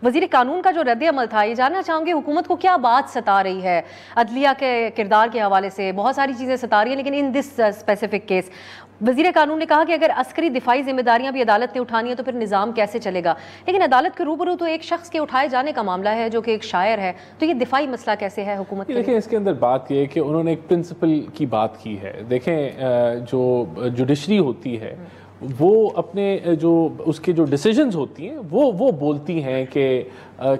وزیر قانون کا جو رد عمل تھا، یہ جاننا چاہوں گی حکومت کو کیا بات ستا رہی ہے عدلیہ کے کردار کے حوالے سے؟ بہت ساری چیزیں ستا رہی ہیں، لیکن ان دس اسپیسیفک کیس وزیر قانون نے کہا کہ اگر عسکری دفاعی ذمہ داریاں بھی عدالت نے اٹھانی ہیں تو پھر نظام کیسے چلے گا؟ لیکن عدالت کے روبرو تو ایک شخص کے اٹھائے جانے کا معاملہ ہے جو کہ ایک شاعر ہے، تو یہ دفاعی مسئلہ کیسے ہے حکومت کے لیے؟ دیکھیں، اس کے اندر بات یہ ہے کہ انہوں نے ایک پرنسپل کی بات کی ہے۔ دیکھیں، جو جوڈیشری ہوتی ہے وہ اپنے جو اس کے جو ڈیسیجنز ہوتی ہیں وہ بولتی ہیں کہ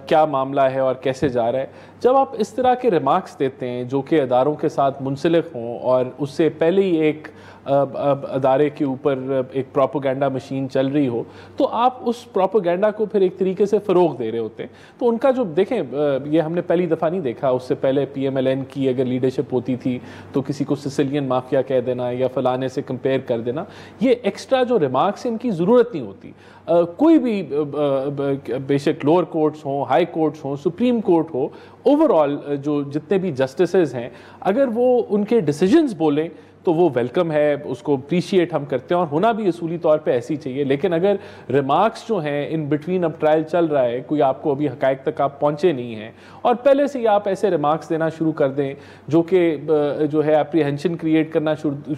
کیا معاملہ ہے اور کیسے جا رہا ہے۔ جب آپ اس طرح کے ریمارکس دیتے ہیں جو کہ اداروں کے ساتھ منسلک ہوں اور اس سے پہلے ہی ایک ادارے کے اوپر ایک پروپیگنڈا مشین چل رہی ہو، تو آپ اس پروپیگنڈا کو پھر ایک طریقے سے فروغ دے رہے ہوتے ہیں۔ تو ان کا جو دیکھیں، یہ ہم نے پہلی دفعہ نہیں دیکھا، اس سے پہلے پی ایم ایل این کی اگر لیڈرشپ ہوتی تھی تو کسی کو سسلین مافیا کہہ دینا یا فلانے سے کمپیئر کر دینا، یہ ایکسٹرا جو ریمارکس ان کی ضرورت نہیں ہوتی۔ کوئی بھی بے شک لوور کورٹس ہوں، ہائی کورٹس ہوں، سپریم کورٹ ہو، اوورآل جو جتنے بھی جسٹسز ہیں، اگر وہ ان کے ڈیسیجنز بولیں تو وہ ویلکم ہے، اس کو اپریشیٹ ہم کرتے ہیں اور ہونا بھی اصولی طور پہ ایسی چاہیے۔ لیکن اگر ریمارکس جو ہیں ان بٹوین اب ٹرائل چل رہا ہے، کوئی آپ کو ابھی حقائق تک آپ پہنچے نہیں ہیں اور پہلے سے ہی آپ ایسے ریمارکس دینا شروع کر دیں جو کہ جو ہے اپریہنشن کریٹ کرنا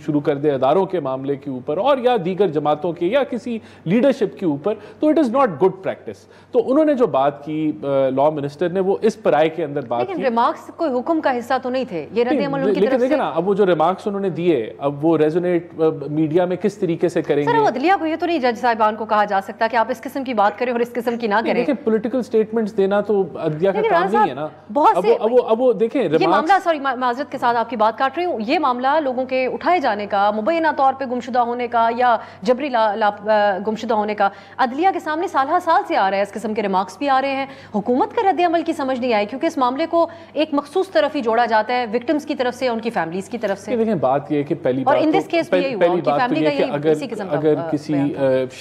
شروع کر دیں اداروں کے معاملے کے اوپر اور یا دیگر جماعتوں کے یا کسی لیڈرشپ کے اوپر، تو it is not good practice. تو انہوں نے جو بات کی لاء منسٹر نے، وہ اس پرائے کے اندر بات کی۔ لیکن ریمارکس کوئی حکم کا حصہ تو نہیں تھے، یہ رد عمل ان کی طرف سے۔ دیکھیں نا، اب وہ جو ریمارکس انہوں نے دیے، اب وہ ریزونیٹ میڈیا میں کس طریقے سے کریں گے؟ سر، عدلیہ کو یہ تو نہیں جج صاحبان کو کہا جا سکتا کہ آپ اس قسم کی بات کریں اور اس قسم کی نہ کریں۔ دیکھیں، پولیٹیکل سٹیٹمنٹس دینا تو عدلیہ کا کام نہیں ہے نا۔ اب وہ دیکھیں یہ معاملہ، سوری معذرت کے ساتھ آپ کی بات کاٹ رہی ہوں، یہ معاملہ لوگوں کے اٹھائے جانے کا، مبینہ طور پہ گمشدہ ہونے کا یا جبری گمشدہ ہونے کا عدلیہ کے سامنے سالہ سال سے آ رہا ہے۔ اس قسم کے ریمارکس بھی آ رہے ہیں، حکومت کا رد عمل کی سمجھ نہیں آئی کیونکہ اس معاملے کو ایک مخصوص طرف ہی جوڑا جاتا ہے، وکٹمز کی طرف سے، ان کی فیملیز کی طرف سے۔ دیکھیں، بات یہ ہے کہ پہلی بات اگر کسی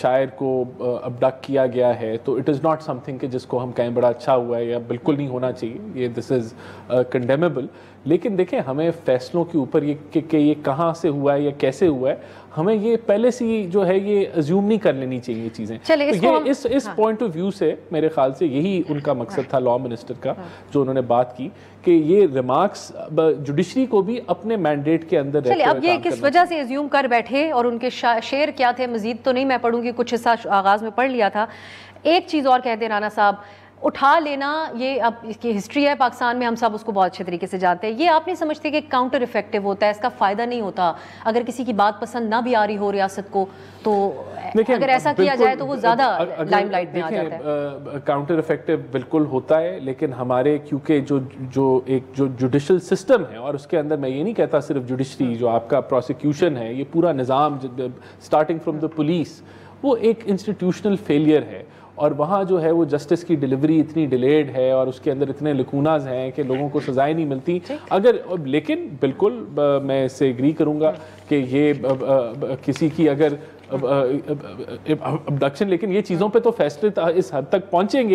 شاعر کو ابڈکٹ کیا گیا ہے تو it is not some thing کہ جس کو ہم کہیں بڑا اچھا ہوا ہے یا بالکل نہیں ہونا چاہیے، یہ دس از کنڈیمیبل۔ لیکن دیکھیں، ہمیں فیصلوں کے اوپر یہ کہ یہ کہاں سے ہوا ہے یا کیسے ہوا ہے، ہمیں یہ پہلے سے جو ہے یہ ازیوم نہیں کر لینی چاہیے یہ چیزیں۔ اس پوائنٹ آف ویو سے میرے خیال سے یہی ان کا مقصد تھا لاء منسٹر کا، جو انہوں نے بات کی کہ یہ ریمارکس جوڈیشری کو بھی اپنے مینڈیٹ کے اندر چلے اب یہ کس وجہ سے ازیوم کر بیٹھے اور ان کے شعر کیا تھے، مزید تو نہیں میں پڑھوں گی، کچھ حصہ آغاز میں پڑھ لیا تھا۔ ایک چیز اور کہتے ہیں رانا صاحب، اٹھا لینا، یہ اب اس کی ہسٹری ہے پاکستان میں، ہم سب اس کو بہت اچھے طریقے سے جانتے ہیں۔ یہ آپ نہیں سمجھتے کہ کاؤنٹر افیکٹو ہوتا ہے، اس کا فائدہ نہیں ہوتا؟ اگر کسی کی بات پسند نہ بھی آ رہی ہو ریاست کو تو اگر ایسا کیا جائے تو وہ زیادہ لائم لائٹ میں آ جاتا ہے۔ کاؤنٹر افیکٹو بالکل ہوتا ہے، لیکن ہمارے کیونکہ جو جوڈیشل سسٹم ہے اور اس کے اندر میں یہ نہیں کہتا صرف جوڈیشری، جو آپ کا پروسیکیوشن ہے، یہ پورا نظام اسٹارٹنگ فرام دا پولیس، وہ ایک انسٹیٹیوشنل فیلئر ہے اور وہاں جو ہے وہ جسٹس کی ڈیلیوری اتنی ڈیلیڈ ہے اور اس کے اندر اتنے لکوناز ہیں کہ لوگوں کو سزائیں نہیں ملتی۔ لیکن بالکل میں اس سے ایگری کروں گا کہ یہ کسی کی اگر ابڈکشن، لیکن یہ چیزوں پہ تو فیصلے اس حد تک پہنچیں گے